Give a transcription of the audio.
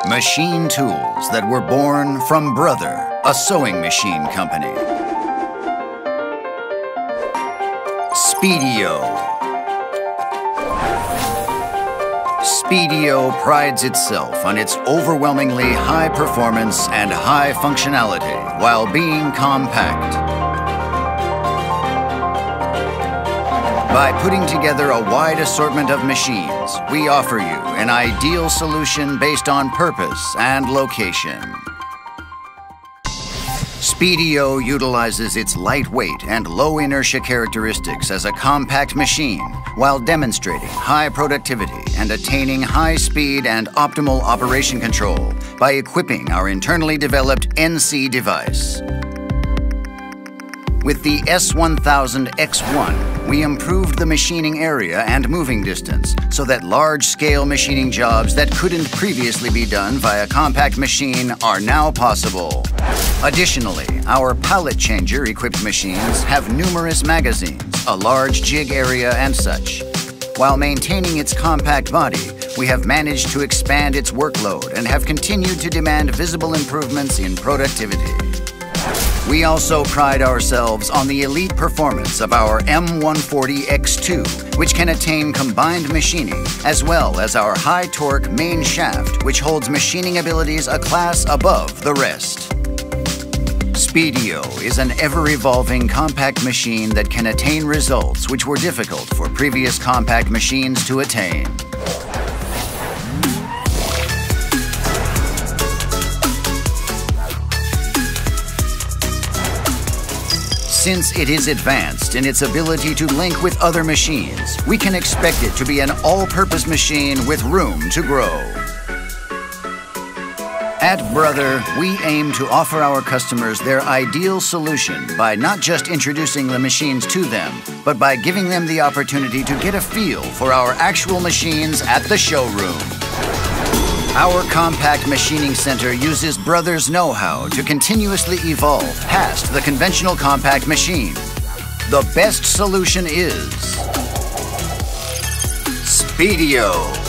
Machine tools that were born from Brother, a sewing machine company. Speedio. Speedio prides itself on its overwhelmingly high performance and high functionality while being compact. By putting together a wide assortment of machines, we offer you an ideal solution based on purpose and location. Speedio utilizes its lightweight and low inertia characteristics as a compact machine while demonstrating high productivity and attaining high speed and optimal operation control by equipping our internally developed NC device. With the S1000X1, we improved the machining area and moving distance so that large-scale machining jobs that couldn't previously be done via compact machine are now possible. Additionally, our pallet changer-equipped machines have numerous magazines, a large jig area, and such. While maintaining its compact body, we have managed to expand its workload and have continued to demand visible improvements in productivity. We also pride ourselves on the elite performance of our M140X2, which can attain combined machining, as well as our high-torque main shaft, which holds machining abilities a class above the rest. Speedio is an ever-evolving compact machine that can attain results which were difficult for previous compact machines to attain. Since it is advanced in its ability to link with other machines, we can expect it to be an all-purpose machine with room to grow. At Brother, we aim to offer our customers their ideal solution by not just introducing the machines to them, but by giving them the opportunity to get a feel for our actual machines at the showroom. Our compact machining center uses Brother's know-how to continuously evolve past the conventional compact machine. The best solution is Speedio.